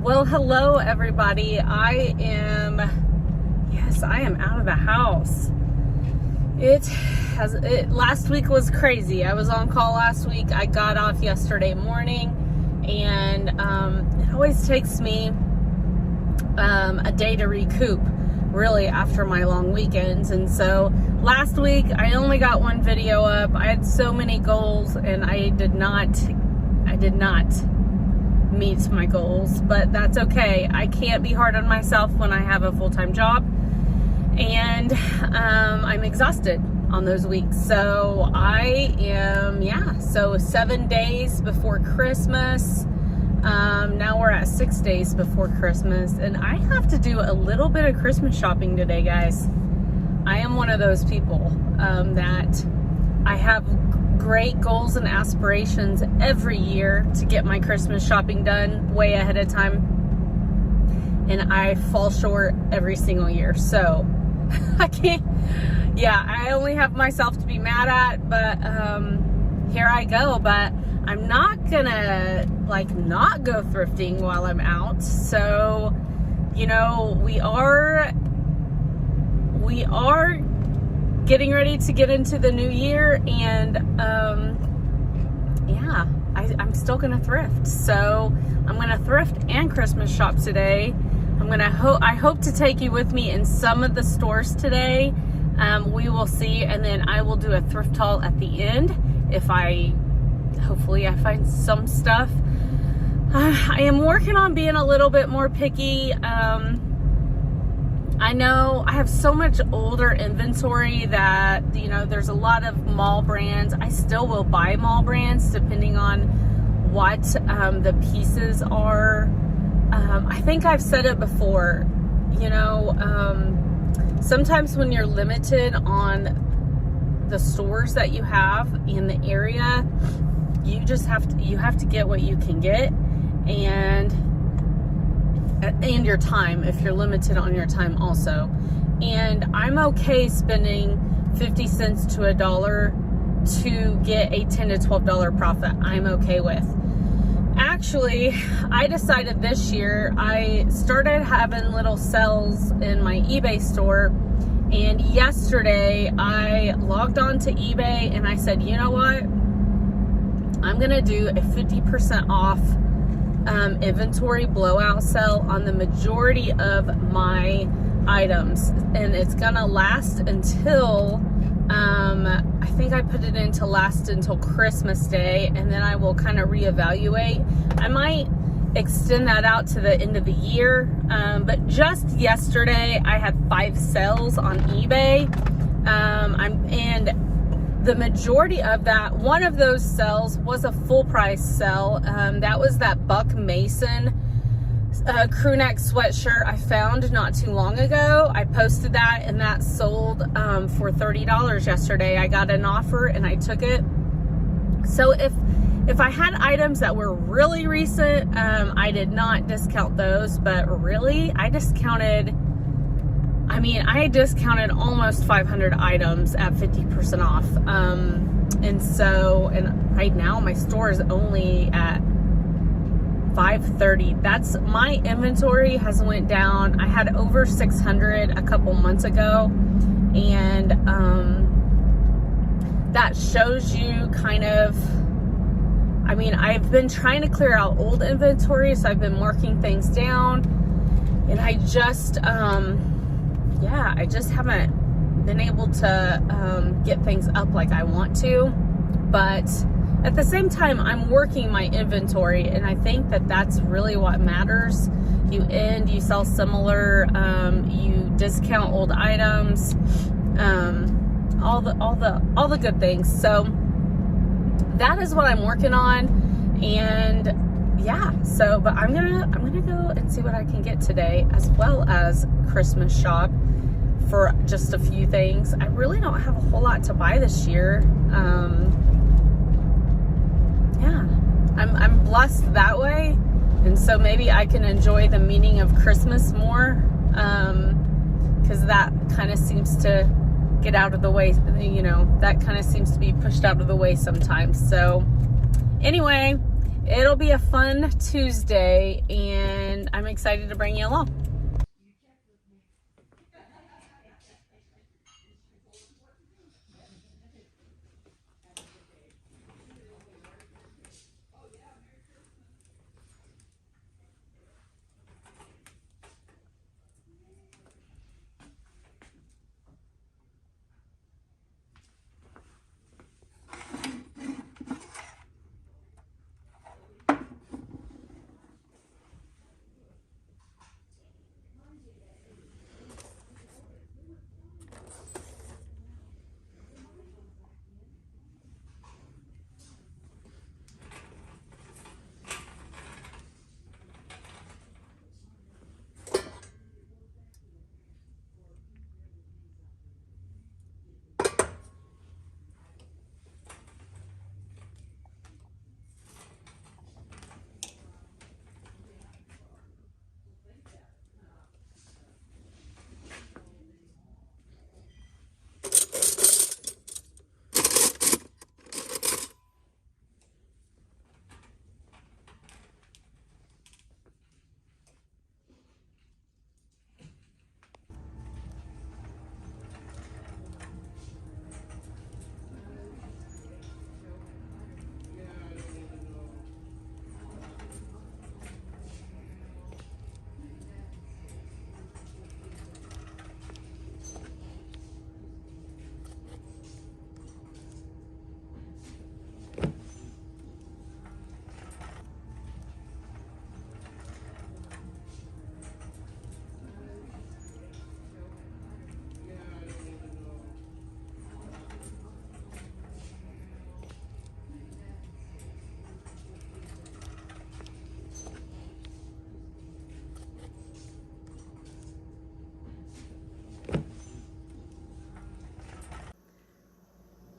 Well, hello everybody. I am out of the house. Last week was crazy. I was on call last week. I got off yesterday morning, and it always takes me a day to recoup, really, after my long weekends. And so last week I only got one video up. I had so many goals, and I did not meet my goals, but that's okay. I can't be hard on myself when I have a full-time job, and I'm exhausted on those weeks. So so 7 days before Christmas. Now we're at 6 days before Christmas, and I have to do a little bit of Christmas shopping today, guys. I am one of those people that I have great goals and aspirations every year to get my Christmas shopping done way ahead of time, and I fall short every single year. So I only have myself to be mad at, but here I go. But I'm not gonna not go thrifting while I'm out. So we are getting ready to get into the new year, and I'm still gonna thrift. So I'm gonna thrift and Christmas shop today. I hope to take you with me in some of the stores today. We will see, and then I will do a thrift haul at the end hopefully I find some stuff. I am working on being a little bit more picky. I know I have so much older inventory that, there's a lot of mall brands. I still will buy mall brands depending on what the pieces are. I think I've said it before, sometimes when you're limited on the stores that you have in the area, you have to get what you can get, and your time, if you're limited on your time also. And I'm okay spending 50 cents to $1 to get a $10 to $12 profit. I'm okay with. Actually, I decided this year, I started having little sales in my eBay store, and yesterday I logged on to eBay and I said, you know what, I'm gonna do a 50% off inventory blowout sale on the majority of my items, and it's gonna last until I think I put it in to last until Christmas Day, and then I will kind of reevaluate. I might extend that out to the end of the year, but just yesterday I had 5 sales on eBay, and the majority of that, one of those sales was a full price sale. That was that Buck Mason crew neck sweatshirt I found not too long ago. I posted that, and that sold for $30 yesterday. I got an offer and I took it. So if I had items that were really recent, I did not discount those, but really I discounted almost 500 items at 50% off. And right now my store is only at 530. That's my inventory has went down. I had over 600 a couple months ago, and that shows you kind of, I've been trying to clear out old inventory, so I've been marking things down, and I just haven't been able to get things up like I want to. But at the same time, I'm working my inventory, and I think that that's really what matters. You sell similar, you discount old items, all the good things. So that is what I'm working on, and but I'm gonna go and see what I can get today, as well as Christmas shop for just a few things. I really don't have a whole lot to buy this year. I'm blessed that way, and so maybe I can enjoy the meaning of Christmas more, because that kind of seems to get out of the way, that kind of seems to be pushed out of the way sometimes. So anyway, it'll be a fun Tuesday, and I'm excited to bring you along.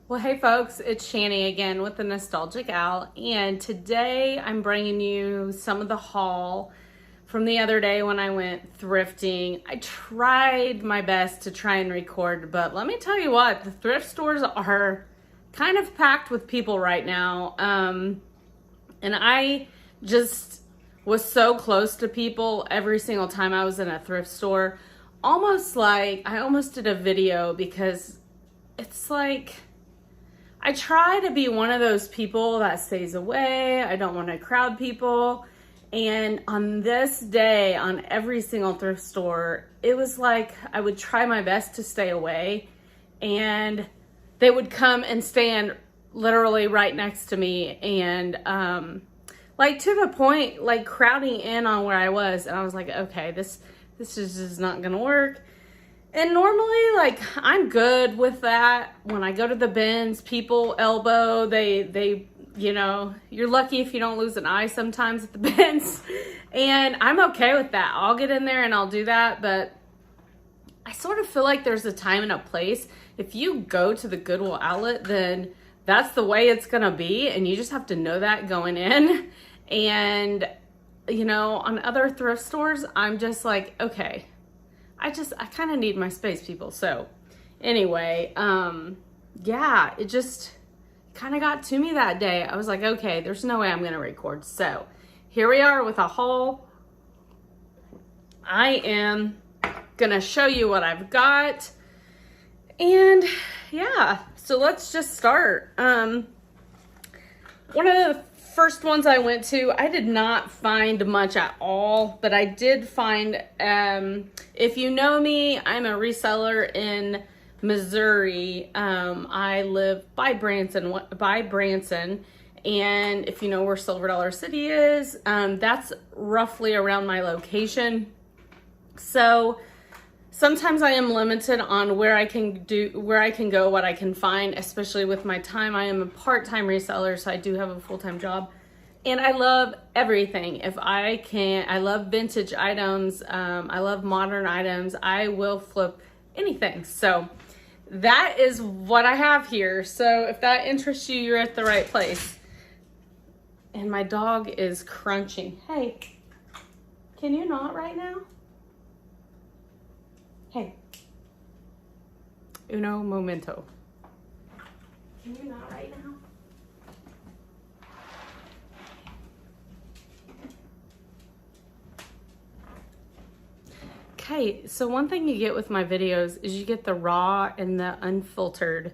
Well, hey folks, it's Shani again with the Nostalgic Owl, and today I'm bringing you some of the haul from the other day when I went thrifting. I tried my best to try and record, but let me tell you what, the thrift stores are kind of packed with people right now. And I just was so close to people every single time I was in a thrift store. Almost like, I almost did a video because it's like, I try to be one of those people that stays away. I don't want to crowd people. And on this day, on every single thrift store, it was like I would try my best to stay away. And they would come and stand literally right next to me. And like to the point, like crowding in on where I was. And I was like, okay, this is just not going to work. And normally, like, I'm good with that. When I go to the bins, people elbow, they, you know, you're lucky if you don't lose an eye sometimes at the bins. And I'm okay with that. I'll get in there and I'll do that. But I sort of feel like there's a time and a place. If you go to the Goodwill outlet, then that's the way it's going to be. And you just have to know that going in. And, you know, on other thrift stores, I'm just like, okay. I kind of need my space, people. So anyway, yeah, it just kind of got to me that day. I was like, okay, there's no way I'm going to record. So here we are with a haul. I am going to show you what I've got. And yeah, so let's just start. One of the first ones I went to, I did not find much at all, but I did find, if you know me, I'm a reseller in Missouri. I live by Branson, and if you know where Silver Dollar City is, that's roughly around my location. So sometimes I am limited on where I can go, what I can find, especially with my time. I am a part-time reseller, so I do have a full-time job. And I love everything. If I can, I love vintage items. I love modern items. I will flip anything. So that is what I have here. So if that interests you, you're at the right place. And my dog is crunching. Hey, can you not right now? Hey, uno momento. Can you not right now? hey, so one thing you get with my videos is you get the raw and the unfiltered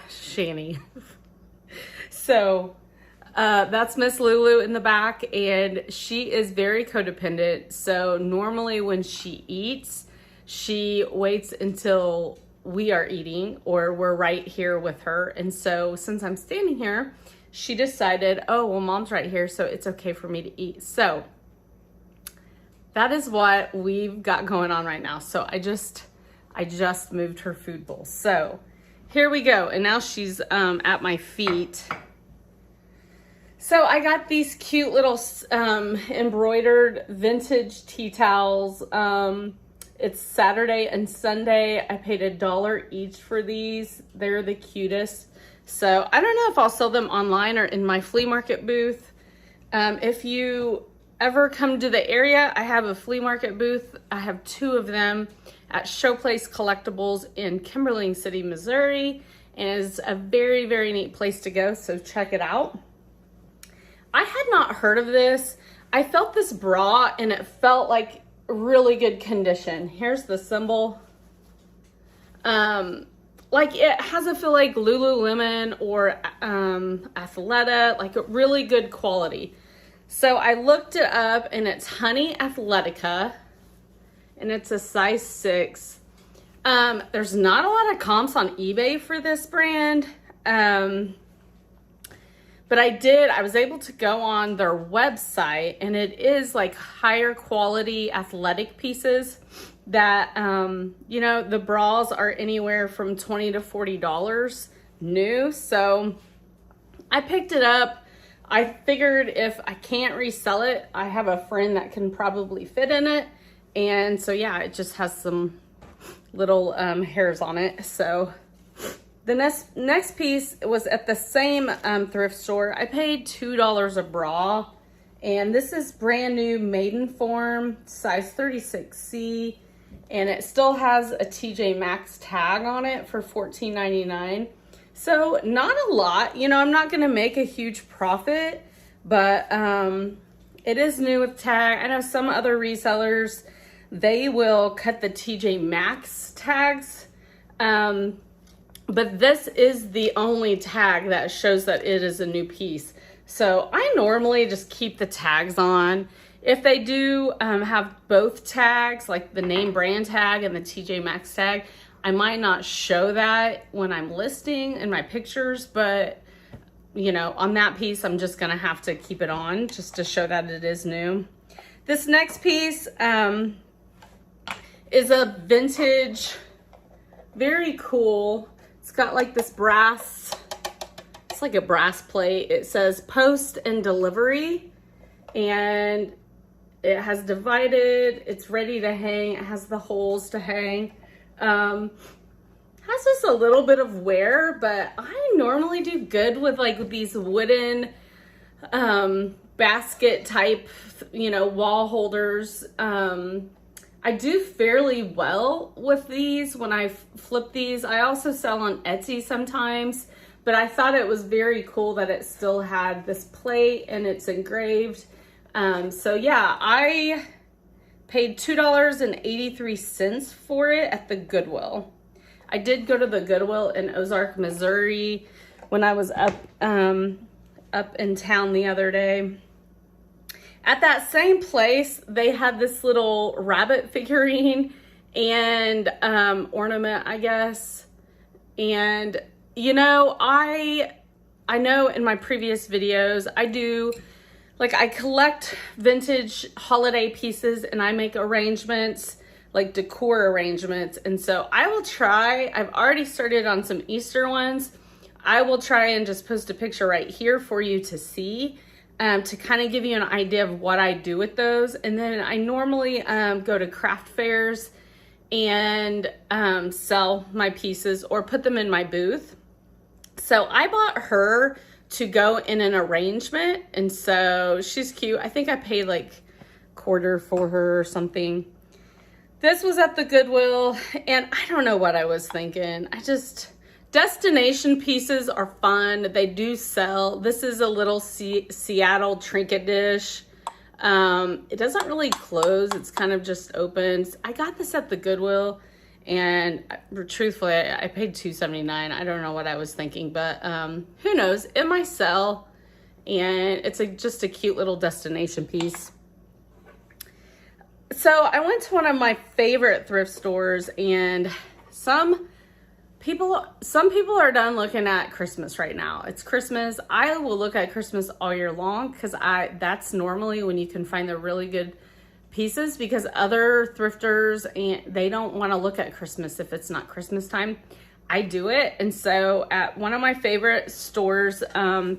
Shani. So that's Miss Lulu in the back, and she is very codependent. So normally when she eats, she waits until we are eating or we're right here with her. And so since I'm standing here, she decided, oh, well, mom's right here, so it's okay for me to eat. So that is what we've got going on right now. So I just moved her food bowl. So here we go. And now she's at my feet. So I got these cute little embroidered vintage tea towels. It's Saturday and Sunday. I paid $1 each for these. They're the cutest. So I don't know if I'll sell them online or in my flea market booth. If you ever come to the area, I have a flea market booth. I have 2 of them at Showplace Collectibles in Kimberling City, Missouri. And it's a very, very neat place to go, so check it out. I had not heard of this. I felt this bra and it felt like really good condition. Here's the symbol. Like it has a feel like Lululemon or Athleta, like a really good quality. So I looked it up and it's Honey Athletica and it's a size 6. There's not a lot of comps on eBay for this brand. But I was able to go on their website, and it is like higher quality athletic pieces that, you know, the bras are anywhere from $20 to $40 new. So I picked it up. I figured if I can't resell it, I have a friend that can probably fit in it. And so, yeah, it just has some little hairs on it. So the next piece was at the same thrift store. I paid $2 a bra, and this is brand new Maidenform, size 36C, and it still has a TJ Maxx tag on it for $14.99. So not a lot, you know, I'm not gonna make a huge profit, but it is new with tag. I know some other resellers, they will cut the TJ Maxx tags, but this is the only tag that shows that it is a new piece. So I normally just keep the tags on. If they do have both tags, like the name brand tag and the TJ Maxx tag, I might not show that when I'm listing in my pictures, but you know, on that piece, I'm just gonna have to keep it on just to show that it is new. This next piece is a vintage, very cool. It's got like this brass, it's like a brass plate. It says post and delivery, and it has divided, it's ready to hang. It has the holes to hang. Has just a little bit of wear, but I normally do good with like these wooden basket type, you know, wall holders. I do fairly well with these when I flip these. I also sell on Etsy sometimes, but I thought it was very cool that it still had this plate and it's engraved. So yeah, I paid $2.83 for it at the Goodwill. I did go to the Goodwill in Ozark, Missouri when I was up in town the other day. At that same place, they had this little rabbit figurine and ornament, I guess. And, you know, I know in my previous videos, I collect vintage holiday pieces and I make arrangements, like decor arrangements. And so I will try, I've already started on some Easter ones. I will try and just post a picture right here for you to see. To kind of give you an idea of what I do with those. And then I normally go to craft fairs and sell my pieces or put them in my booth. So I bought her to go in an arrangement, and so she's cute. I think I paid like $quarter for her or something. This was at the Goodwill, and I don't know what I was thinking. Destination pieces are fun. They do sell. This is a little Seattle trinket dish. It doesn't really close. It's kind of just opens. I got this at the Goodwill, and truthfully, I paid $2.79. I don't know what I was thinking, but who knows? It might sell, and it's just a cute little destination piece. So I went to one of my favorite thrift stores, and some people are done looking at Christmas right now. It's Christmas. I will look at Christmas all year long because that's normally when you can find the really good pieces, because other thrifters, and they don't want to look at Christmas if it's not Christmas time. I do it. And so at one of my favorite stores,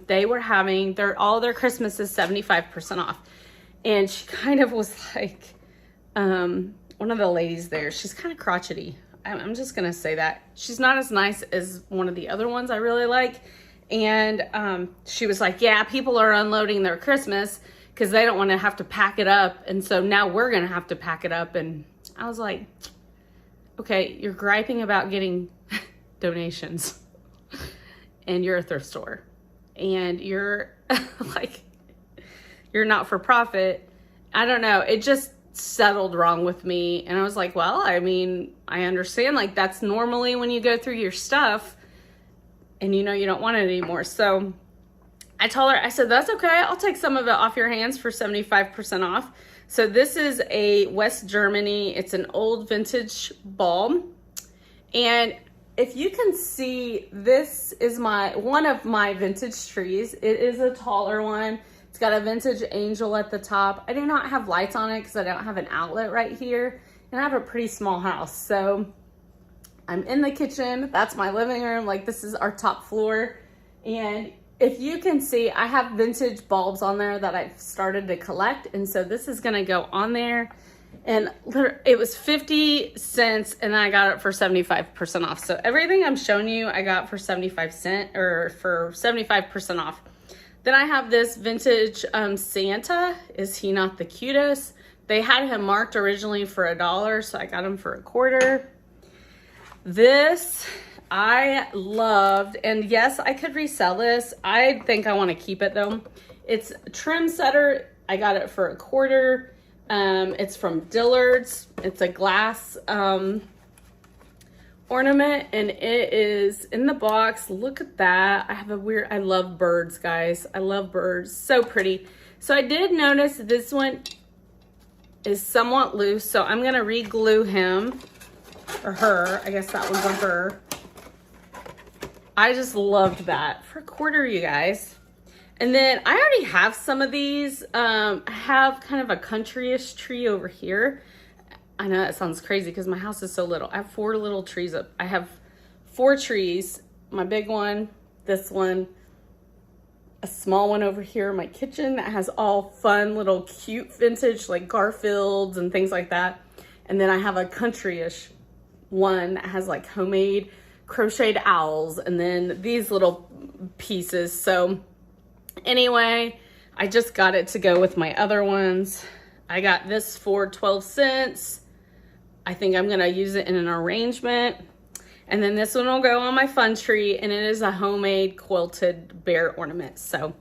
they were having all their Christmas is 75% off. And she kind of was like, one of the ladies there, she's kind of crotchety. I'm just gonna say that. She's not as nice as one of the other ones I really like. And she was like, yeah, people are unloading their Christmas because they don't want to have to pack it up. And so now we're gonna have to pack it up. And I was like, okay, you're griping about getting donations and you're a thrift store and you're like, you're not for profit. I don't know. It just settled wrong with me. And I was like, well, I mean, I understand, like, that's normally when you go through your stuff and you know you don't want it anymore. So I told her, I said, that's okay. I'll take some of it off your hands for 75% off. So this is a West Germany. It's an old vintage bulb. And if you can see, this is one of my vintage trees. It is a taller one. It's got a vintage angel at the top. I do not have lights on it because I don't have an outlet right here. And I have a pretty small house. So I'm in the kitchen. That's my living room. Like, this is our top floor. And if you can see, I have vintage bulbs on there that I've started to collect. And so this is going to go on there. And it was 50 cents and I got it for 75% off. So everything I'm showing you, I got for 75 cents or for 75% off. Then I have this vintage Santa. Is he not the cutest? They had him marked originally for $1, so I got him for $0.25. This I loved, and yes, I could resell this. I think I want to keep it though. It's trim setter. I got it for $0.25. It's from Dillard's. It's a glass ornament, and it is in the box. Look at that. I love birds, guys. I love birds. So pretty. So I did notice this one is somewhat loose, so I'm gonna re-glue him, or her. I guess that one's a her. I just loved that for $0.25, you guys. And then I already have some of these. I have kind of a countryish tree over here. I know that sounds crazy because my house is so little. I have 4 little trees up. I have 4 trees. My big one, this one, a small one over here in my kitchen that has all fun little cute vintage like Garfields and things like that. And then I have a countryish one that has like homemade crocheted owls and then these little pieces. So anyway, I just got it to go with my other ones. I got this for 12 cents. I think I'm gonna use it in an arrangement. And then this one will go on my fun tree, and it is a homemade quilted bear ornament. So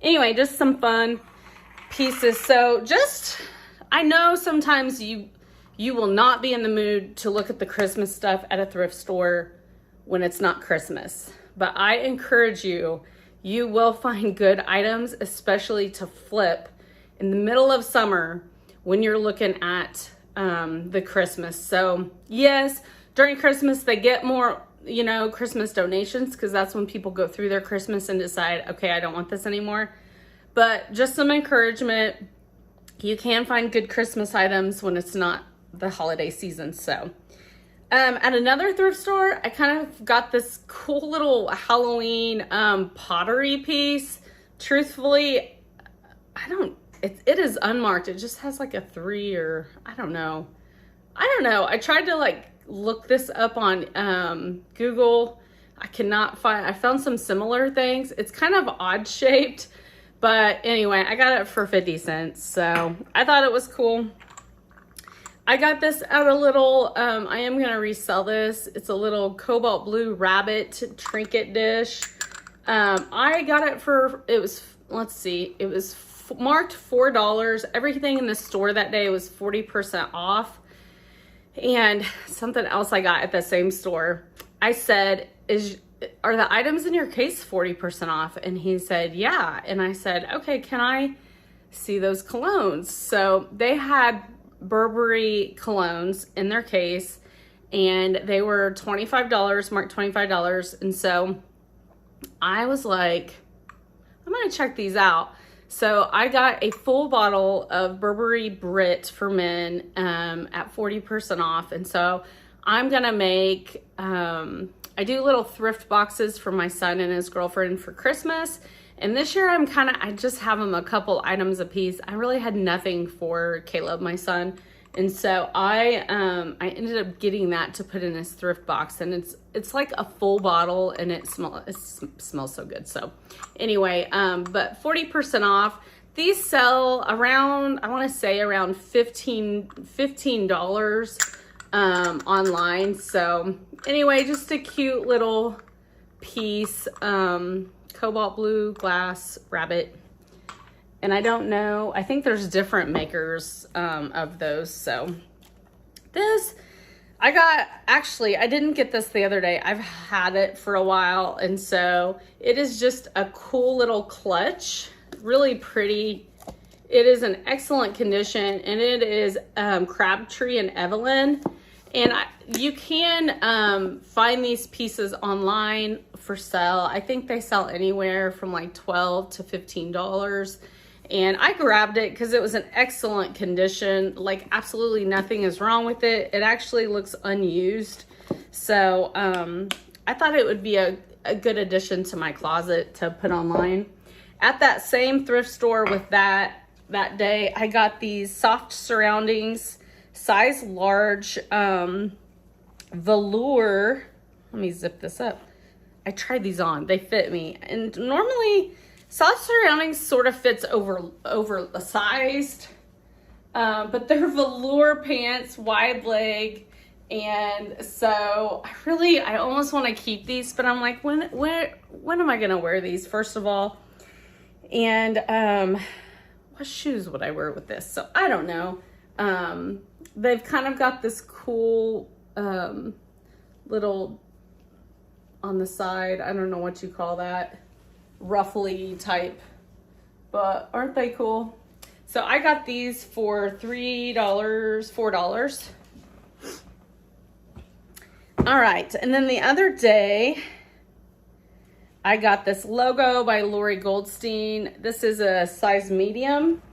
anyway, just some fun pieces. So I know sometimes you will not be in the mood to look at the Christmas stuff at a thrift store when it's not Christmas. But I encourage you, you will find good items, especially to flip in the middle of summer when you're looking at the Christmas. So yes, during Christmas they get more, Christmas donations, because that's when people go through their Christmas and decide, okay, I don't want this anymore. But just some encouragement, you can find good Christmas items when it's not the holiday season. So at another thrift store, I kind of got this cool little Halloween pottery piece. Truthfully, it is unmarked. It just has like a 3 or I don't know. I tried to look this up on Google. I found some similar things. It's kind of odd shaped, but anyway, I got it for 50 cents. So I thought it was cool. I got this at a little, I am going to resell this. It's a little cobalt blue rabbit trinket dish. I got it for, it was marked $4. Everything in the store that day was 40% off. And something else I got at the same store, I said, are the items in your case 40% off? And he said, yeah. And I said, okay, can I see those colognes? So they had Burberry colognes in their case, and they were $25, marked $25. And so I was like, I'm gonna check these out. So I got a full bottle of Burberry Brit for men at 40% off. And so I'm gonna make, I do little thrift boxes for my son and his girlfriend for Christmas. And this year I just have them a couple items a piece. I really had nothing for Caleb, my son. And so I ended up getting that to put in his thrift box, and it's like a full bottle, and it smells so good. So anyway, but 40% off. These sell around, I want to say around $15 online. So anyway, just a cute little piece, cobalt blue glass rabbit. And I don't know, I think there's different makers of those. So this, I didn't get this the other day. I've had it for a while. And so it is just a cool little clutch, really pretty. It is in excellent condition, and it is Crabtree and Evelyn. And you can find these pieces online for sale. I think they sell anywhere from like $12 to $15. And I grabbed it because it was in excellent condition. Like absolutely nothing is wrong with it. It actually looks unused. So I thought it would be a good addition to my closet to put online. At that same thrift store with that day, I got these soft surroundings, size large, velour. Let me zip this up. I tried these on. They fit me. And normally soft surroundings sort of fits oversized, but they're velour pants, wide leg, and so I almost want to keep these, but I'm like, when am I gonna wear these, first of all? And what shoes would I wear with this? So I don't know. They've kind of got this cool little on the side, I don't know what you call that, ruffly type, but aren't they cool? So I got these for $4. All right, and then the other day I got this logo by Lori Goldstein. This is a size medium,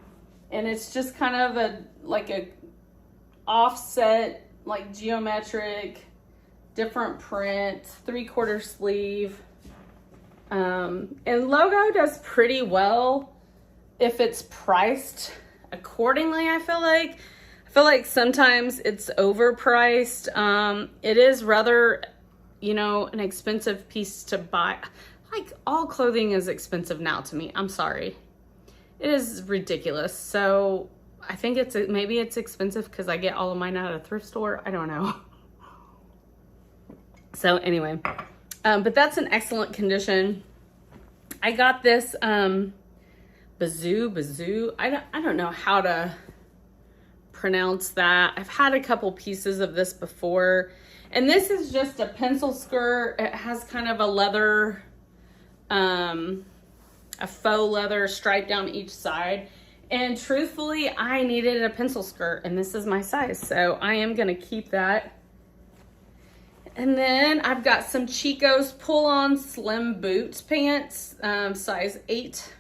and it's just kind of a offset, like geometric, different print, 3/4 sleeve. And logo does pretty well if it's priced accordingly. I feel like sometimes it's overpriced. It is rather, an expensive piece to buy. Like, all clothing is expensive now to me. I'm sorry. It is ridiculous. So I think maybe it's expensive because I get all of mine at a thrift store. I don't know. So anyway, but that's in excellent condition. I got this bazoo. I don't know how to pronounce that. I've had a couple pieces of this before, and this is just a pencil skirt. It has kind of a leather, a faux leather stripe down each side. And truthfully, I needed a pencil skirt, and this is my size, so I am gonna keep that. And then I've got some Chico's pull-on slim boot pants, size 8,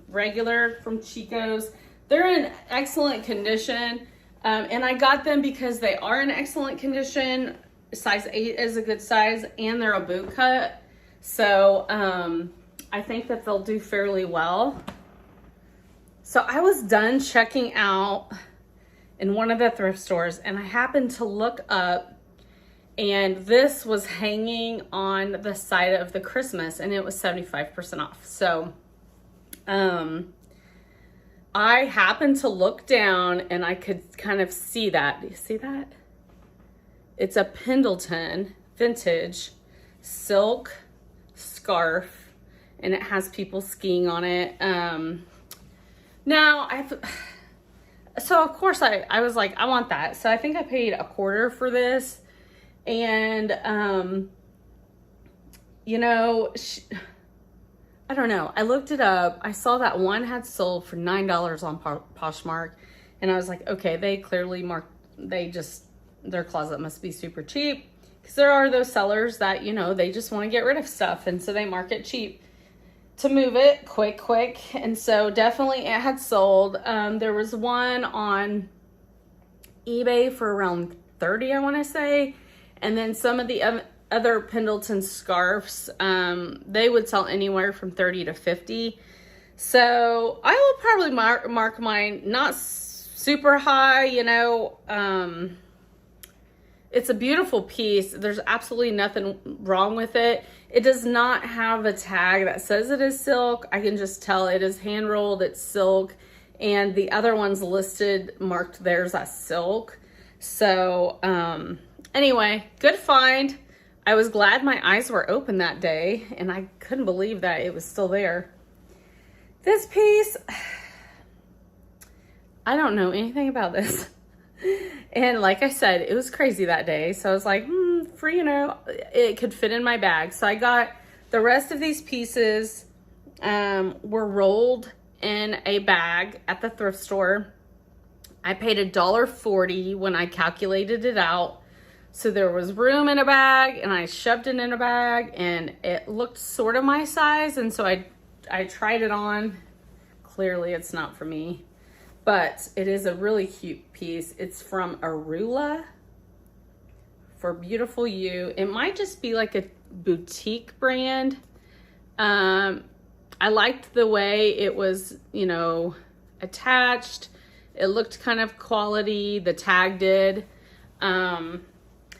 regular from Chico's. They're in excellent condition, and I got them because they are in excellent condition. Size 8 is a good size, and they're a boot cut. So I think that they'll do fairly well. So I was done checking out in one of the thrift stores, and I happened to look up, and this was hanging on the side of the Christmas, and it was 75% off. So I happened to look down, and I could kind of see that. Do you see that? It's a Pendleton vintage silk scarf, and it has people skiing on it. Now, so of course I was like, I want that. So I think I paid $1/4 for this. And, you know, I don't know. I looked it up. I saw that one had sold for $9 on Poshmark. And I was like, okay, they clearly marked, their closet must be super cheap. Because there are those sellers that, you know, they just want to get rid of stuff. And so they mark it cheap to move it quick. And so definitely it had sold. There was one on eBay for around 30, I want to say. And then some of the other Pendleton scarves, they would sell anywhere from 30 to 50. So I will probably mark mine not super high, you know. It's a beautiful piece. There's absolutely nothing wrong with it. It does not have a tag that says it is silk. I can just tell it is hand rolled, it's silk. And the other ones listed marked theirs as silk. So anyway, good find. I was glad my eyes were open that day, and I couldn't believe that it was still there. This piece, I don't know anything about this. And like I said, it was crazy that day. So I was like, for, you know, it could fit in my bag. So I got the rest of these pieces were rolled in a bag at the thrift store. I paid $1.40 when I calculated it out. So there was room in a bag, and I shoved it in a bag, and it looked sort of my size. And so I tried it on. Clearly it's not for me, but it is a really cute piece. It's from Arula for Beautiful You. It might just be like a boutique brand. I liked the way it was, you know, attached. It looked kind of quality. The tag did.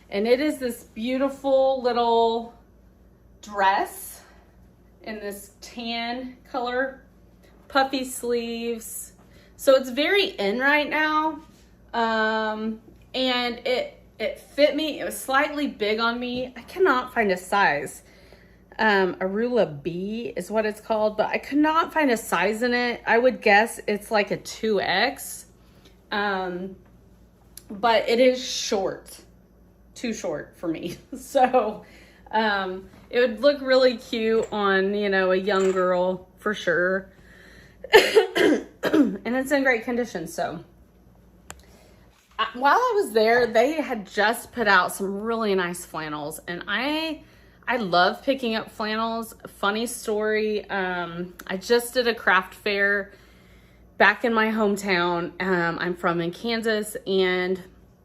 And it is this beautiful little dress in this tan color, puffy sleeves. So it's very in right now. And it fit me. It was slightly big on me. I cannot find a size. Arula B is what it's called, but I could not find a size in it. I would guess it's like a 2X. But it is short. Too short for me. So it would look really cute on, you know, a young girl for sure. And it's in great condition. So while I was there, they had just put out some really nice flannels, and I love picking up flannels. Funny story, I just did a craft fair back in my hometown. I'm from in Kansas, and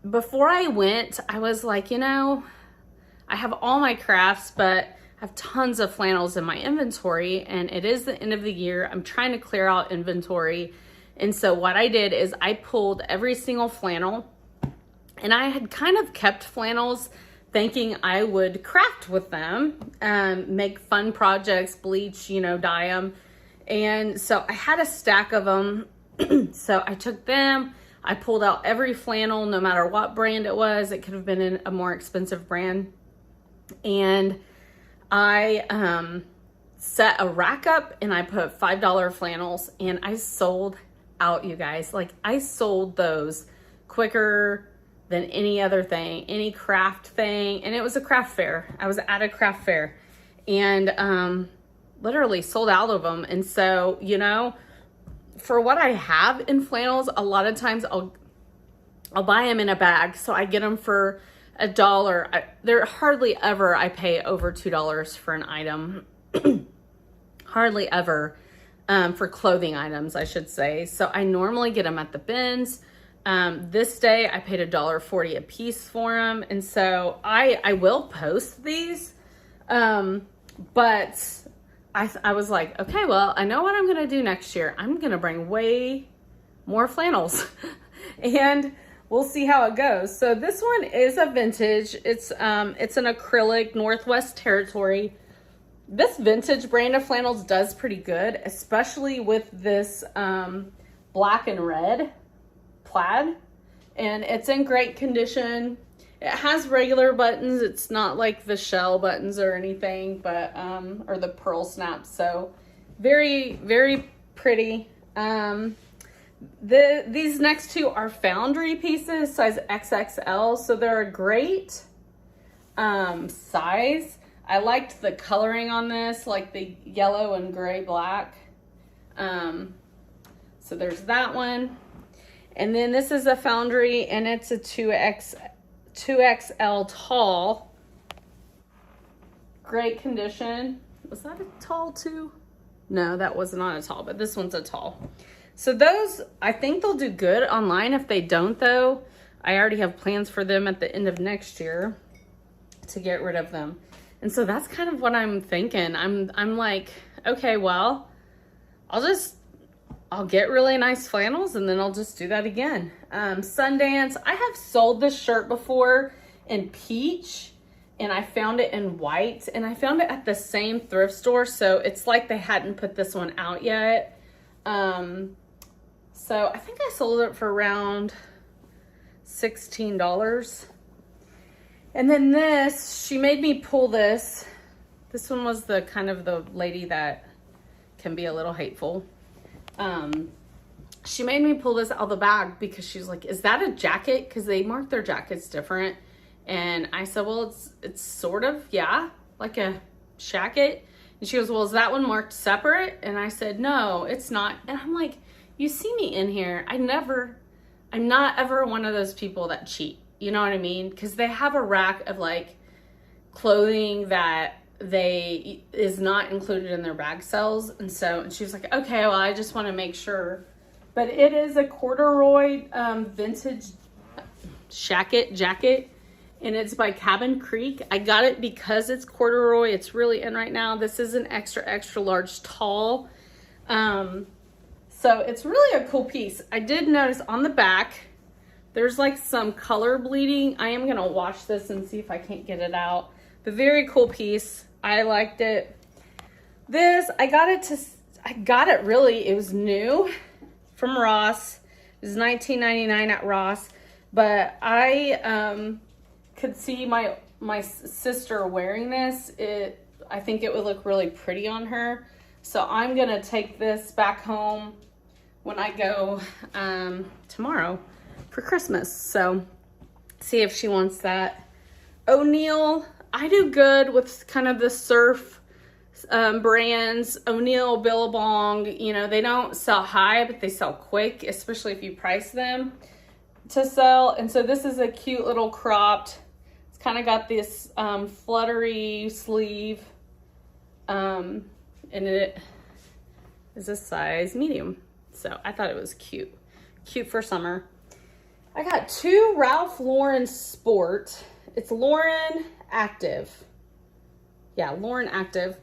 before I went, I was like, you know, I have all my crafts, but I have tons of flannels in my inventory, and it is the end of the year. I'm trying to clear out inventory. And so what I did is I pulled every single flannel, and I had kind of kept flannels thinking I would craft with them, make fun projects, bleach, you know, dye them. And so I had a stack of them. So I took them. I pulled out every flannel, no matter what brand it was. It could have been in a more expensive brand. And I set a rack up, and I put $5 flannels, and I sold out, you guys. Like, I sold those quicker than any other thing, any craft thing. And it was a craft fair. I was at a craft fair, and literally sold out of them. And so, you know, for what I have in flannels, a lot of times I'll buy them in a bag. So I get them for $1. They're hardly ever I pay over $2 for an item. Hardly ever for clothing items, I should say. So I normally get them at the bins. This day I paid $1.40 a piece for them. And so I will post these. But I was like, okay, well, I know what I'm going to do next year. I'm going to bring way more flannels and we'll see how it goes. So this one is a vintage. It's an acrylic Northwest Territory. This vintage brand of flannels does pretty good, especially with this black and red plaid. And it's in great condition. It has regular buttons. It's not like the shell buttons or anything, but or the pearl snaps. So very, very pretty. These next two are Foundry pieces, size XXL, so they're a great size. I liked the coloring on this, like the yellow and gray black. So there's that one. And then this is a Foundry, and it's a 2XL tall. Great condition. Was that a tall too? No, that was not a tall, but this one's a tall. So those, I think they'll do good online. If they don't though, I already have plans for them at the end of next year to get rid of them. And so that's kind of what I'm thinking. I'm like, okay, well, I'll get really nice flannels and then I'll just do that again. Sundance, I have sold this shirt before in peach and I found it in white, and I found it at the same thrift store. So it's like they hadn't put this one out yet. So I think I sold it for around $16. And then this, she made me pull this. This one was the kind of the lady that can be a little hateful. She made me pull this out of the bag because she's like, is that a jacket? Because they mark their jackets different. And I said, well, it's sort of, yeah, like a shacket. And she goes, well, is that one marked separate? And I said, no, it's not. And I'm like, you see me in here. I'm not ever one of those people that cheat. You know what I mean? Because they have a rack of like clothing that is not included in their bag sales. And she was like, okay, well, I just want to make sure. But it is a corduroy vintage jacket. And it's by Cabin Creek. I got it because it's corduroy. It's really in right now. This is an extra, extra large tall. So it's really a cool piece. I did notice on the back, there's like some color bleeding. I am gonna wash this and see if I can't get it out. But very cool piece. I liked it. This, I got it really, it was new from Ross. It was $19.99 at Ross. But I could see my sister wearing this. I think it would look really pretty on her. So I'm gonna take this back home when I go tomorrow for Christmas. So see if she wants that. O'Neill, I do good with kind of the surf brands. O'Neill, Billabong, you know, they don't sell high, but they sell quick, especially if you price them to sell. And so this is a cute little cropped, it's kind of got this fluttery sleeve, and it is a size medium. So I thought it was cute for summer. I got two Ralph Lauren Sport. It's Lauren Active. Yeah, Lauren Active.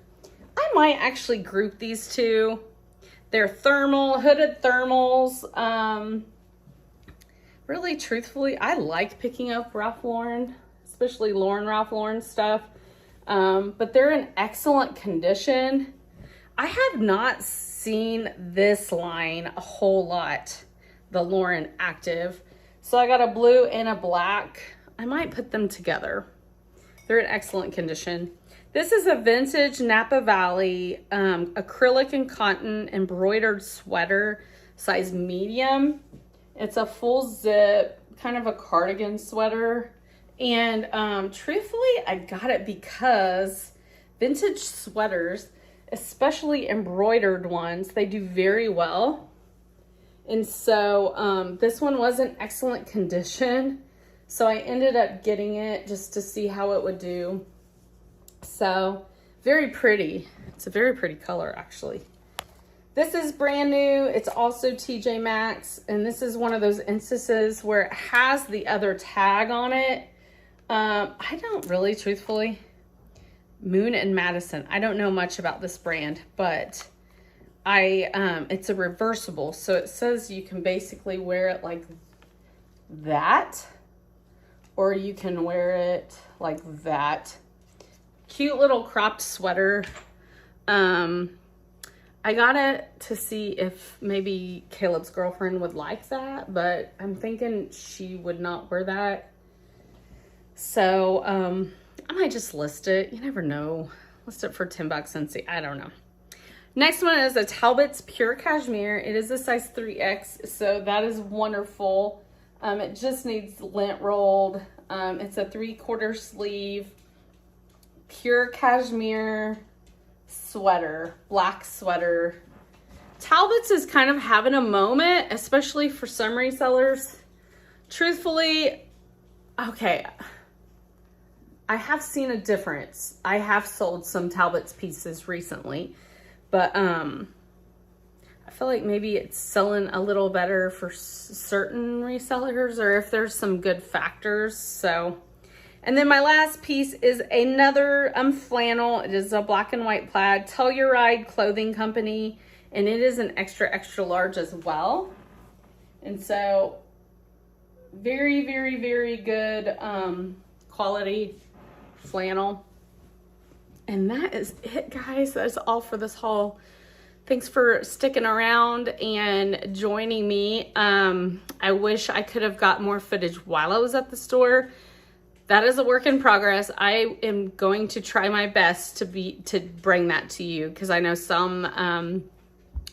I might actually group these two. They're hooded thermals. Really, truthfully, I like picking up Ralph Lauren, especially Ralph Lauren stuff. But they're in excellent condition. I have not seen this line a whole lot, the Lauren Active. So I got a blue and a black. I might put them together. They're in excellent condition. This is a vintage Napa Valley acrylic and cotton embroidered sweater, size medium. It's a full zip, kind of a cardigan sweater. And truthfully, I got it because vintage sweaters, especially embroidered ones, they do very well. And so this one was in excellent condition. So I ended up getting it just to see how it would do. So very pretty. It's a very pretty color, actually. This is brand new. It's also TJ Maxx. And this is one of those instances where it has the other tag on it. I don't really, truthfully, Moon and Madison. I don't know much about this brand, but it's a reversible. So it says you can basically wear it like that, or you can wear it like that. Cute little cropped sweater. I got it to see if maybe Caleb's girlfriend would like that, but I'm thinking she would not wear that. So I might just list it. You never know. List it for $10 and see. I don't know. Next one is a Talbot's Pure Cashmere. It is a size 3X, so that is wonderful. It just needs lint rolled. It's a 3/4 sleeve, pure cashmere sweater, black sweater. Talbot's is kind of having a moment, especially for some resellers. Truthfully, okay, I have seen a difference. I have sold some Talbot's pieces recently, but I feel like maybe it's selling a little better for certain resellers, or if there's some good factors. So, and then my last piece is another flannel. It is a black and white plaid, Telluride Clothing Company, and it is an extra, extra large as well. And so very, very, very good quality flannel. And that is it, guys. That is all for this haul. Thanks for sticking around and joining me. I wish I could have got more footage while I was at the store. That is a work in progress. I am going to try my best to bring that to you, because I know some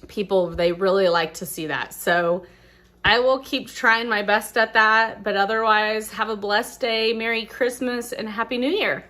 people, they really like to see that. So I will keep trying my best at that. But otherwise, have a blessed day, Merry Christmas, and Happy New Year.